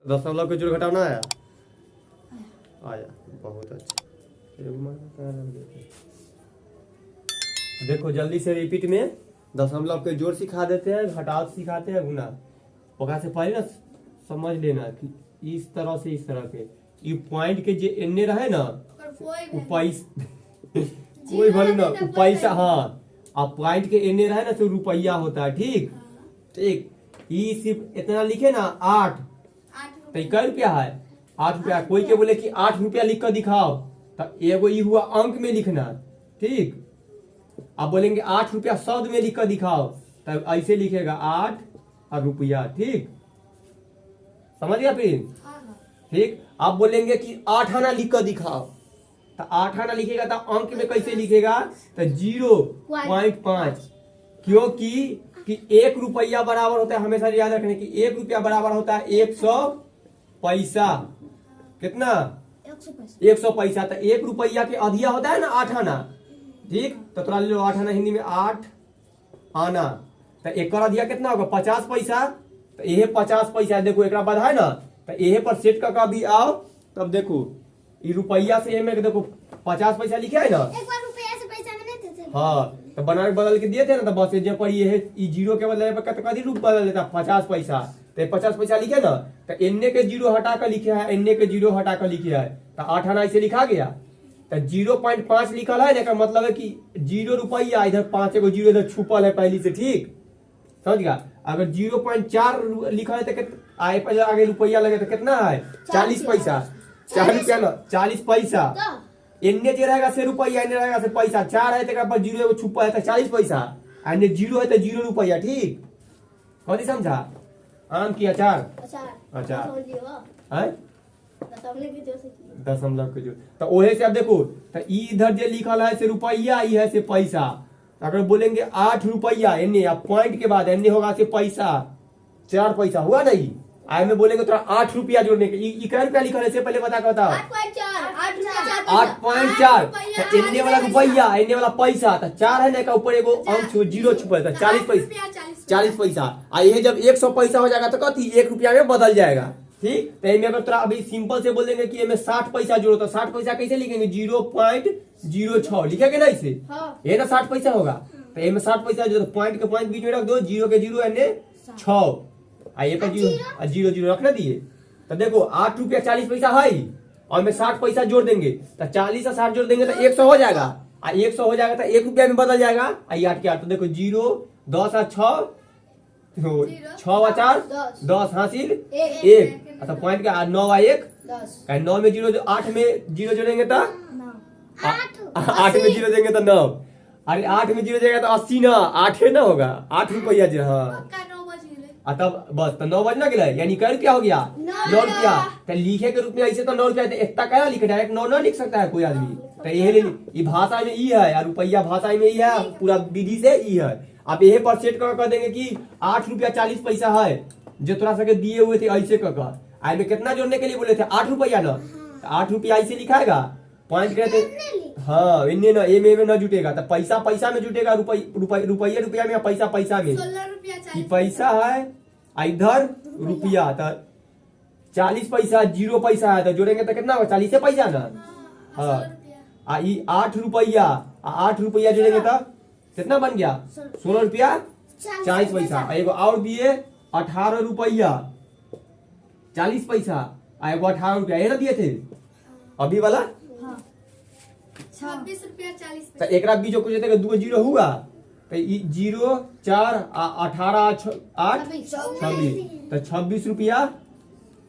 दशमलव के जोड़ घटाव ना आया? आया, बहुत अच्छा। देखो जल्दी से रिपीट में दशमलव के जोड़ सिखा देते हैं, घटाव सिखाते हैं, गुना। ओकरा से पहले ना समझ लेना कि इस तरह से इस तरह के ये पॉइंट के जे एने रहे ना कोई भले ना पैसा, हाँ अब पॉइंट के एने रहे ना तो रुपया होता है। ठीक ठीक, ये सिर्फ इतना लिखे ना 8 तो कै रुपया है? 8 रुपया। कोई के बोले कि 8 रुपया लिख कर दिखाओ तो एगो ये हुआ अंक में लिखना। ठीक, अब बोलेंगे 8 रुपया शब्द में लिख कर दिखाओ तब ऐसे लिखेगा 8 और रुपया। ठीक, समझ गया फिर? ठीक, आप बोलेंगे कि 8 आना लिख कर दिखाओ तो 8 आना लिखेगा तो अंक में कैसे लिखेगा? तो 0.5, क्योंकि कि 1 रुपया बराबर होता है, हमेशा याद रखने की 1 रुपया बराबर होता है 100 पैसा। कितना? 100 पैसा। तो 1 रुपया के अधिया होता है ना 8 आना। ठीक, तो थोड़ा ले लो 8 आना, हिंदी में 8 आना। तो एक अधिया कितना होगा? 50 पैसा। तो यह 50 पैसा है। देखो एक बाद है ना तो यह पर सेट का भी आओ तब देखो ये रुपया से में देखो 50 पैसा लिखे है ना, एक बार रुपया से पैसा में नहीं थे। हाँ तो बना के बदल के दिए थे ना तो बस ये पर ये जीरो के बदले पर कदी रूप बदल देता 50 पैसा। तो 50 पैसा लिखे ना तो एन्ने के जीरो हटा कर लिखे है, एन्ने के जीरो हटा कर लिखे है तो 8 आना ऐसे लिखा गया। तो 0.5 लिखल है ना, का मतलब है कि 0 रुपया, इधर 5 एगो जीरो इधर छुपल है पहली से। ठीक, समझ गया? अगर 0.4 लिखा है तो आए पहले आगे रुपया लगे तो कितना है? 40 पैसा। 4 रुपया ना 40 पैसा। एन्ने जे रहेगा से रुपया, एन्ने रहेगा से पैसा। 4 है तो जीरो एगो छुपा है तो 40 पैसा, एन्ने 0 है तो 0 रुपया। ठीक, कौन समझा? आम की अचार है दशमलव के जो तो ओहे से अब देखो तो इधर जे लिखल है से रुपया, ई है से पैसा। अगर बोलेंगे 8 रुपया एन्ने, अब पॉइंट के बाद एन्ने होगा से पैसा, 4 पैसा हुआ नहीं। आए में बोलेंगे थोड़ा 8 रुपया जोड़ने के, क्या रुपया लिखा है से पहले बता कहता 8.4। तो एन्ने वाला रुपया, एन्ने वाला पैसा, तो 4 है ना का ऊपर एगो अंक जीरो छुपा है तो 40 पैसा। 40 पैसा ये जब 100 पैसा हो जाएगा तो कथी 1 रुपया में बदल जाएगा। ठीक, तो इनमें अगर थोड़ा अभी सिंपल से बोल देंगे कि इसमें 60 पैसा जोड़ो तो 60 पैसा कैसे लिखेंगे? 0.06 लिखेंगे ना इसे। ये ना 60 पैसा होगा तो इसमें 60 पैसा जो पॉइंट के पॉइंट बीच में रख दो, जीरो के जीरो एने 6 ये पर जीरो जीरो रखना दिए। तो देखो 8 रुपया 40 पैसा है और में 60 पैसा जोड़ देंगे तो 40 से 60 जोड़ देंगे तो 100 हो जाएगा। 100 हो जाएगा तो 1 रुपया में बदल जाएगा। 8 के 8 तो देखो 0 10 और 6 6 4 10 हासिल 1। अच्छा पॉइंट का 9 और 1 9 में 0 8 में 0 जोड़ेंगे तो 8 में 0 देंगे तो 9। अरे 8 में 0 जाएगा तो 80 ना, 8 ना होगा 8 रुपया जो। हाँ तब बस तो 9 बजना गया, यानी कै रुपया हो गया? 9 रुपया। तो लिखे के रूप में ऐसे तो 9 रुपया इतना क्या लिखे, डायरेक्ट 9 ना लिख सकता है कोई आदमी। तो ये भाषा में ई है और रुपया भाषा में ई है, पूरा विधि से ई है। आप यही पर सेट कर देंगे कि 8 रुपया 40 पैसा है जो थोड़ा सा दिए हुए थे ऐसे कर आई में कितना जोड़ने के लिए बोले थे 8 रुपया ना, तो 8 रुपया ऐसे लिखाएगा पॉइंट कहते। हाँ इन्हें ना ए में ना जुटेगा तो पैसा पैसा में जुटेगा, रुपया रुपया में, पैसा पैसा में। ये पैसा है इधर रुपया तो 40 पैसा 0 पैसा है तो जोड़ेंगे तो कितना होगा? 40 पैसा ना। हाँ 8 रुपया 8 रुपया जोड़ेंगे तो कितना बन गया? 16 रुपया 40 पैसा। एगो और दिए 18 रुपया 40 पैसा, एगो 18 रुपया ये ना दिए थे अभी वाला 26 रुपया 40 तो एक बीच कुछ देगा 2 जीरो हुआ तो 0 4 18 8 26 तो 26 रुपया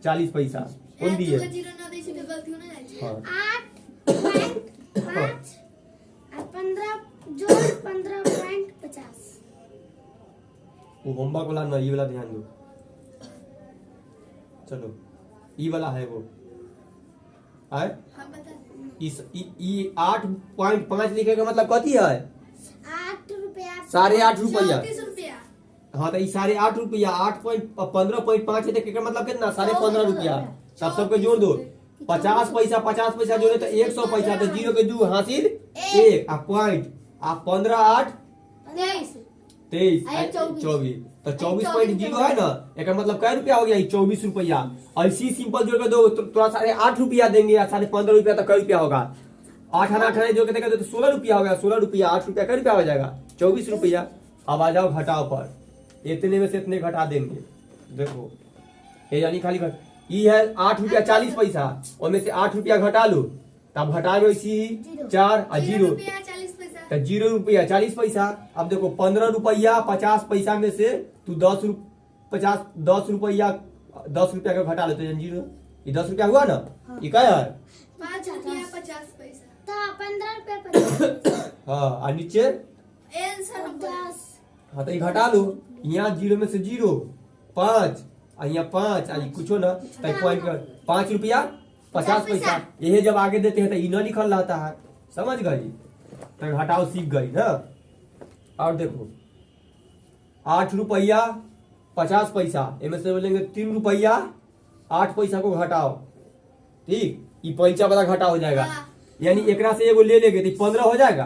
40 पैसा कौन दिए? 15.50 वो होमवर्क वाला ना, ये वाला ध्यान दो। चलो ई वाला है वो है इस 8.5 लिखे का मतलब कथी है? 8 रुपया 8.5 रुपया। हाँ तो 8.5 रुपया 8.15.5 है तो मतलब कितना? 15.5 रुपया। सब सबके जोड़ दो 50 पैसा जोड़े तो 100 पैसा तो 0 के 2 हासिल 1 पॉइंट 15 8 23 आया 24 तो 24.0 है ना, एक मतलब क्या रुपया हो गया 24 रुपया। ऐसी सिंपल जोड़ के दो तो थोड़ा 8.5 रुपया देंगे या 15.5 रुपया, तो क्या रुपया होगा 8 आना 18 जोड़ के देंगे तो 16 रुपया हो गया। 16 रुपया 8 रुपया क्या रुपया हो जाएगा 24 रुपया। अब आ जाओ घटाओ पर, इतने में से इतने घटा देंगे। देखो ये यानी खाली ये है 8 रुपया 40 पैसा, उसमें से 8 रुपया घटा लो, तब घटा लो इसी 4 और 0 तो 0 रुपया 40 पैसा। अब देखो 15 रुपया 50 पैसा में से तू 10 रुपया का घटा लेते 0, ये 10 रुपया हुआ ना, ये क्या है 5 रुपया 50 पैसा था 15 रुपया 50 हाँ, और नीचे 10 हाँ तो ये घटा लो, यहाँ 0 में से 0 5 और यहाँ 5 और कुछ ना तो पॉइंट कर 5 रुपया 50 पैसा। यही जब आगे देते हैं तो ये न लिखल रहता है, समझ गई, तो घटाओ सीख गई ना। और देखो 8 रुपया 50 पैसा, इनमें से बोलेंगे 3 रुपया 8 पैसा को घटाओ, ठीक, ये पैसा वाला घटा हो जाएगा। यानी एकरा से एगो ले लेंगे तो 15 हो जाएगा,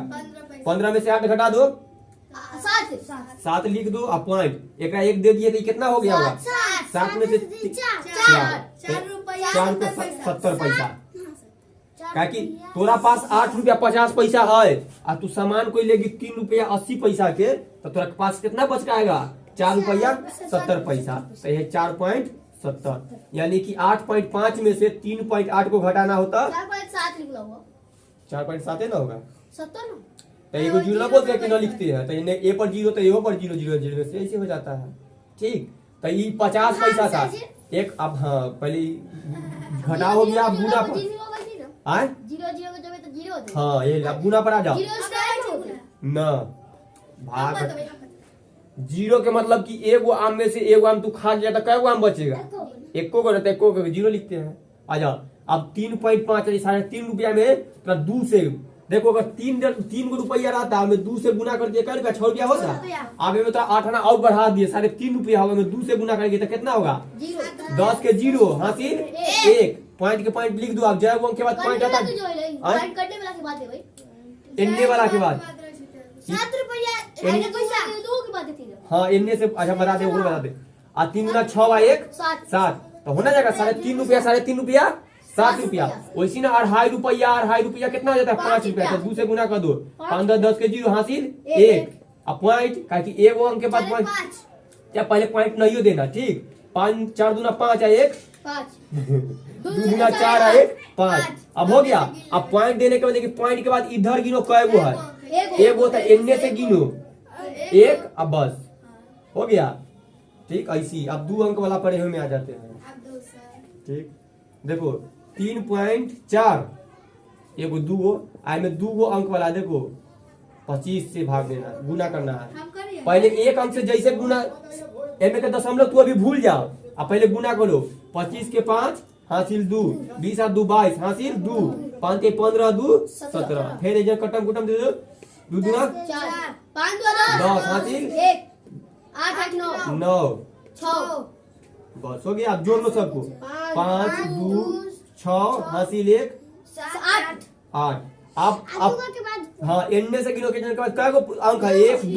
15 में से 8 घटा दो 7 लिख दो और पॉइंट एकरा 1 दे दिए तो कितना हो गया होगा 7 में से 4 रुपया 70 पैसा। क्या कि तोरा पास 8 रुपया 50 पैसा है और तू सामान कोई लेगी 3 रुपया 80 पैसा के, तो तोरा पास कितना बच जाएगा 4 रुपया 70 पैसा। तो यह 4.70 यानी कि 8.5 में से 3.8 को घटाना होता 4.7 है ना होगा 70 ना। तो एगो 0 ना बोलते कि ना लिखते हैं, तो इन्हें ए पर 0 तो ए पर 0 0 0 में से ऐसे हो जाता है, ठीक। तो ये 50 पैसा था एक, अब हाँ पहले घटा हो गया, अब गुना पर आए 0 0 को जब तो 0 होता है। हाँ ये अब गुना पर आ जाओ 0 स्क्वायर हो गया ना, भाग 0 के मतलब कि एगो आम में से एगो आम तू खा गया तो कै गो आम बचेगा, एको को रहता है, एको को 0 लिखते हैं। आ जाओ अब 3.5 3.5 रुपया में तो 2 से देखो, अगर 3 गो रुपया रहता है, 2 से गुना कर दिया क्या रुपया 6 रुपया होता। अब में तो 8 आना और बढ़ा दिए 3.5 रुपया होगा, 2 से गुना करेंगे तो कितना होगा 10 के 0 हासिल 1 पॉइंट के पॉइंट लिख दो। अब जय के बाद पॉइंट आता है पॉइंट करने वाला की बात है भाई, इन्ने वाला के बाद 7 रुपया ऐसे पैसा 2 की बात है। हाँ इन्ने से अच्छा बता दे, बता दे। आ 3 गुना 6 व 1 7 तो होना जाएगा 3.5 रुपया 3.5 रुपया 7 रुपया। वैसे ना 2.5 रुपया कितना हो जाता है 5 रुपया, तो 2 से गुना कर दो 5 10 के 0 हासिल 1 अब पॉइंट का कि एगो अंक के बाद पॉइंट या पहले पॉइंट नहीं देना, ठीक। 5 4 दूना 5 है 1 2 गुना 4 है 1 5 अब हो गया। अब पॉइंट देने के बाद देखिए पॉइंट के बाद इधर गिनो कै गो है, एगो था इनने से गिनो 1 अब बस हो गया, ठीक। ऐसी अब 2 अंक वाला पढ़े हुए में आ जाते हैं, ठीक। देखो 3.4 एगो 2 गो आई में 2 गो अंक वाला, देखो 25 से भाग देना, गुना करना है। पहले एक अंक से जैसे गुना एम के दशमलव तू अभी भूल जाओ, अब पहले गुना करो 25 के 5 हासिल 2 20 और 2 22 हासिल 2 5 के 15 2 17 फिर इधर कटम कुटम दे दो 2 दूना 4 5 2 10 हासिल 1 8 8 9 9 6 बस हो गया। अब जोड़ लो सबको 5 2 6 हासिल 1 8 8 अब के बाद हाँ इनने से गिनो के बाद क्या अंक है 1 2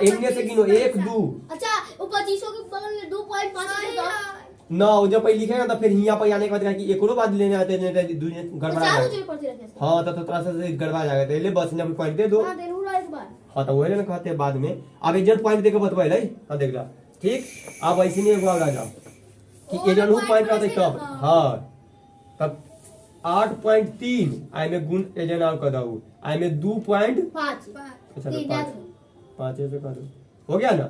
इनने से गिनो 1 2 अच्छा वो 25 के बगल में 2.5 ना जब पहले लिखेगा तो फिर यहाँ पर आने के बाद कि एको बात लेने आते हैं गड़बड़ा जाएगा। हाँ तो थोड़ा सा गड़बड़ा जाएगा, तो ले बस इन्हें पॉइंट दे दो। हाँ तो वही ना कहते हैं बाद में, अब एजेंट पॉइंट देकर बतवाई लाई। हाँ देख ला, ठीक। अब ऐसे नहीं एगो आ जाओ कि एजेंट हूँ पॉइंट रहते कब, हाँ तब 8.3 आई में गुण एजेंट और कर दो आई में 2.5 अच्छा 5 ऐसे कर दो, हो गया ना।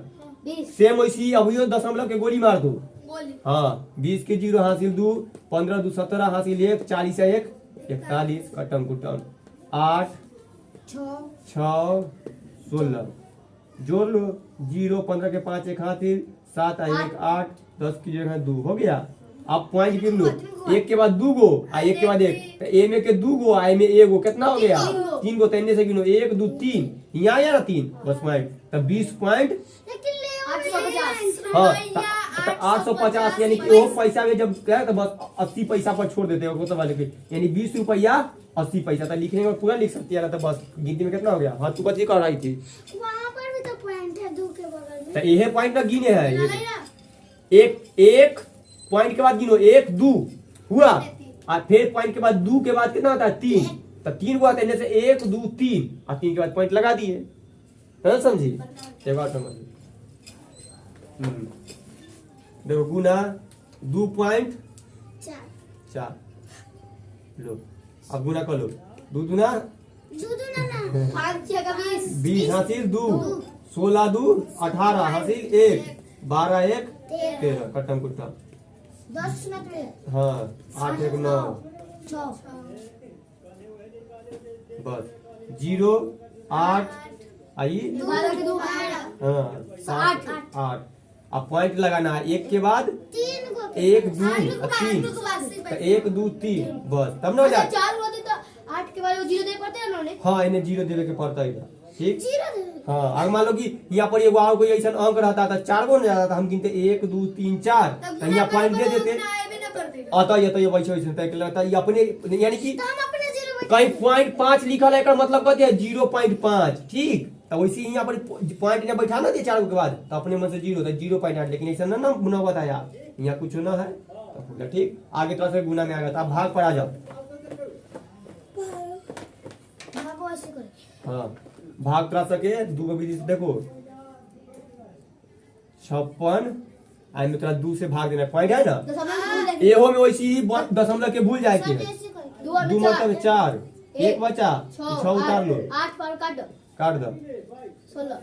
सेम वैसी अभी दशमलव के गोली मार दो, हाँ 20 के 0 हासिल 2 15 2 17 हासिल 1 40 है 1 41 कटम कुटम 8 6 16 जोड़ लो 0 15 के 5 1 हासिल 7 1 8 10 की जगह 2 हो गया। अब पॉइंट गिन लो, एक के बाद 2 गो आ एक के बाद 1 तो ए में के 2 गो आई में 1 गो कितना हो गया 3 गो, तैने से गिनो 1 2 3 यहाँ आया ना 3 बस पॉइंट तब 20 पॉइंट हाँ 850 यानी कि वो पैसा में जब क्या तो बस 80 पैसा पर छोड़ देते हो तो वाले पे, यानी 20 रुपया 80 पैसा तो लिखने में पूरा लिख सकती है ना, तो बस गिनती में कितना हो गया। हाँ तू बच्ची कर रही थी वहाँ पर भी तो पॉइंट है दो के बगल में। तो यह पॉइंट ना गिने है नहीं ना। एक पॉइंट के बाद गिनो 1 2 हुआ और फिर पॉइंट के बाद 2 के बाद कितना होता है 3। तो 3 को आते से 1 2 3 और 3 के बाद पॉइंट लगा दिए है ना समझी। एक बार समझ देखो गुना 2.4 लो अब गुना कर लो 2 दूना 20 हासिल 2 16 2 18 हासिल 1 12 1 13 कटम कुटम 10 में हाँ 8 1 9 6 बस 0 8 आई हाँ 7 8 अब पॉइंट लगाना है 1 के बाद 3 को 1 2 3 तो 1 2 3 बस तब ना हो जाए। 4 होते तो 8 के बाद वो 0 दे पड़ते हैं उन्होंने। हाँ इन्हें 0 देवे के पड़ता ही था ठीक। 0 दे। हाँ अगर मान लो कि यहाँ पर एगो और कोई ऐसा अंक रहता था 4 गो ना जाता था हम गिनते 1 2 3 4 तो यहाँ पॉइंट दे देते आता ये तो ये वैसे वैसे तय लगता है ये अपने यानी कि हम अपने 0 कहीं पॉइंट 5 लिखा है मतलब कहते हैं 0.5 ठीक। तो वैसे यहाँ पर पॉइंट ने बैठा ना दिया 4 के बाद तो अपने मन से 0 था 0.8 लेकिन ऐसा ना गुना बताया यहाँ कुछ ना है तो बोला ठीक आगे तरह से गुना में आ गया था भाग पर आ जाओ। भागो ऐसे करे। हाँ भाग करा सके दो विधि से देखो 56 आई में तोरा 2 से भाग देना पॉइंट है ना एहो में वैसे ही दशमलव के भूल जाए के ऐसे करे। 2 मतलब 4 1 बचा 6 उतार लो 8 पर काट दो 16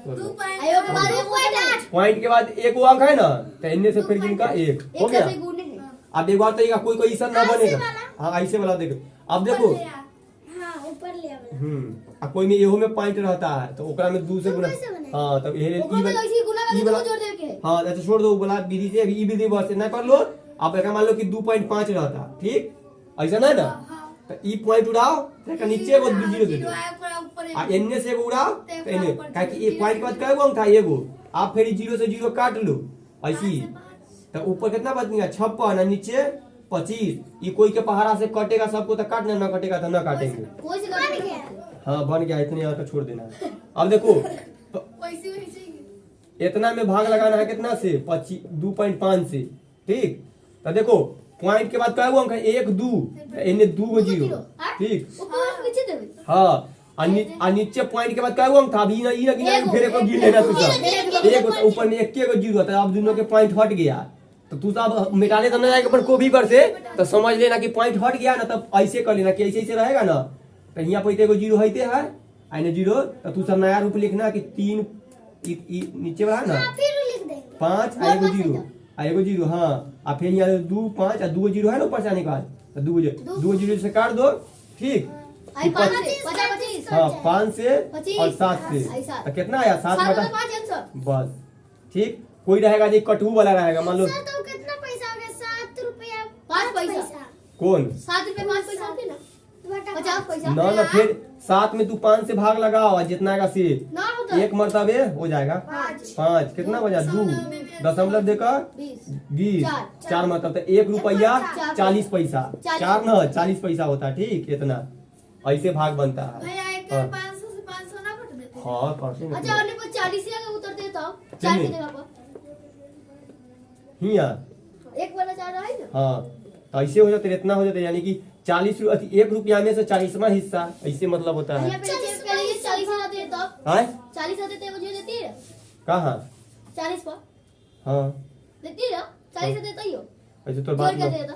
आयो के बाद 1.8 पॉइंट के बाद एक वो अंक है ना तो इनमें से फिर गिनका 1 हो गया। से गुणे है। अब एक बार तरीका कोई कोई ऐसा ना बनेगा हाँ ऐसे वाला देखो अब देखो हाँ ऊपर ले आवे। अब कोई में एहो में पॉइंट रहता है तो ओकरा में 2 से गुना कैसे बने? हाँ तब ये ऊपर में ऐसे ही गुना करके 2 जोड़ दे के है। हाँ अच्छा छोड़ दो बोला विधि से अभी ई विधि बस ना कर लो। अब एक मान लो कि 2.5 रहता ठीक ऐसा ना ना तो ई पॉइंट उड़ाओ तो नीचे को 0 दे दो आ एन्ने से एगो उड़ाओ तो एन्ने काहे कि ये पॉइंट के बाद कई गो अंक था एगो आप फिर 0 से 0 काट लो ऐसी तो ऊपर कितना बच गया 56 और नीचे 25 ये कोई के पहाड़ा से कटेगा सबको तो काटना ना कटेगा तो ना काटेंगे। कोई से बन गया। हाँ बन गया इतने यहाँ तक छोड़ देना है। अब देखो इतना में भाग लगाना है कितना से 2.5 से ठीक। तो देखो पॉइंट के बाद क्या हुआ अंक 1 2 इन्हें 2 0 ठीक। ऊपर पीछे देवे। हाँ और नीचे पॉइंट के बाद क्या हुआ अंक था अभी ना ये ना फिर एक गिन लेना तू सब एक ऊपर में 1 के 0 था अब दोनों के पॉइंट हट गया तो तू सब मिटाने तो ना जाएगा पर को भी पर से तो समझ लेना कि पॉइंट हट गया ना तब ऐसे कर लेना कि ऐसे ऐसे रहेगा ना तो यहाँ पर एगो 0 होते है आने 0 तो तू सब नया रूप लिखना कि 3 नीचे वाला ना फिर लिख दे। 5 एगो 0 हाँ और फिर यहाँ 2 5 और 2 0 है ना ऊपर से आने के बाद तो 2 0 से काट दो ठीक। आई 25 हाँ 5 से 25 और 7 से ऐसा। तो कितना आया 7 बटा 5 आंसर। बस ठीक। कोई रहेगा जो कटू वाला रहेगा मान लो सर तो कितना पैसा हो गया 7 रुपया 5 पैसा। कौन 7 रुपए 5 पैसा होती ना 50 पैसा। ना ना फिर 7 में तू 5 से भाग लगाओ और जितना का से ना होता एक मरतबे हो जाएगा 5 कितना बजा 2 दशमलव देकर 20 4 मतलब तो 1 रुपया 40 पैसा 4 ना 40 पैसा होता है ठीक इतना ऐसे भाग बनता है। हाँ 500 से 500 ना कट देते। हाँ कैसे नहीं अच्छा और 40 से अगर उतरते तो 4 की जगह पर हिया एक वाला 4 रहा है ना। हाँ तो ऐसे हो जाते इतना हो जाता यानी कि 40 1 रुपया में से 40वां हिस्सा ऐसे मतलब होता है। यहाँ पे पहले 40 आते हैं तो हाँ 40 आते थे मुझे देती है कहाँ 40 पर हाँ देती है 40 आते तो ही हो ऐसे तो जोड़ बात के ना देता।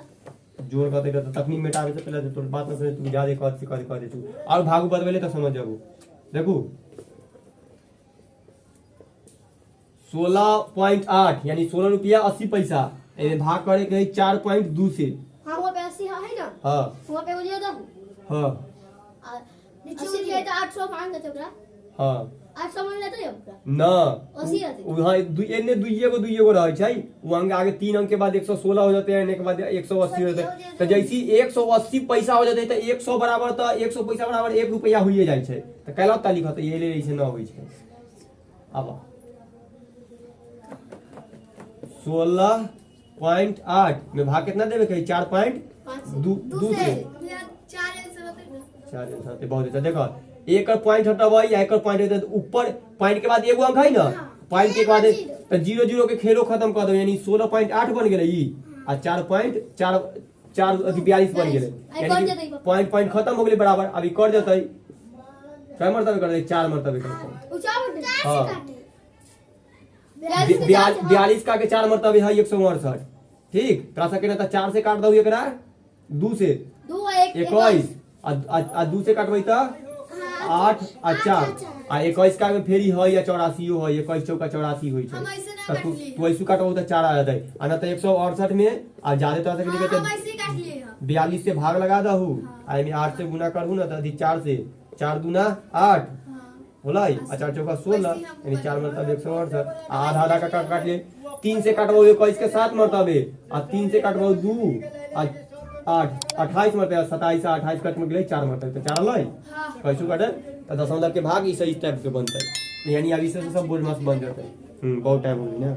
जोड़ करते रहता तकनी मिटावे से पहले तो बात ना सुने तू ज्यादा कह दे तू और भागू बदले तो समझ जाबू। देखो 16.8 यानी 16 रुपया 80 पैसा भाग करे के 4.2 से। हाँ वहाँ पे 80 है ना। हाँ वहाँ पे मुझे दो हाँ नीचे लिया तो 800 मांग देते ओकरा हाँ 800 मांग लेते हैं ओकरा ना 80 रहते। वहाँ एने दुइये गो रहे छै वो अंक आगे 3 अंक के बाद 116 हो जाते हैं एने के बाद 180 हो जाते हैं तो जैसी 180 पैसा हो जाते हैं तो 100 बराबर तो 100 पैसा बराबर 1 रुपया होइए जाइ छै तो कैला तालिक होते ये ले ऐसे ना होइ छै। अब 16.8 में भाग कितना देवे के 4.2 से 4 बहुत अच्छा देखो एक पॉइंट हटावा या एक पॉइंट ऊपर पॉइंट के बाद एगो अंक है ना पॉइंट के बाद तो 0 0 के खेलो खत्म कर दो, यानी 16.8 बन गए ई आ 4.4 अथी 42 बन गए, यानी कि पॉइंट खत्म हो गए बराबर। अभी कर जतई कई मरतबे कर दे, 4 मरतबे कर। हाँ 42 का के 4 मरतबे है 168। ठीक तोरा सके ना तो 4 से काट दो एकरा, 2 से 21 आ 2 से काटबै तो 8 आ 4 आ 21 का में फेरी है या 84 है, 21 चौका 84 होई छै। तू ऐसे काटबो तो 4 आ जाते आ ना तो 168 में आ ज्यादा तरह से निकले तो 42 से भाग लगा दहू आ एमे 8 से गुना करहू ना तो 4 से 4 दूना 8 बोलाई आ 4 चौका 16, यानी 4 मतलब 168। आधा आधा का काट ले, 3 से काटबो 21 के 7 मरतबे आ 3 से काटबो 2 आ 8 28 मरतबे 27 आ 28 कट में गेलै 4 मरतबे तो 4 लै कैसे काटे तो दशमलव के भाग इस टाइप के बनते, यानी अभी से सब बोर्ड मस्त बन जाते। बहुत टाइम हो गई ना।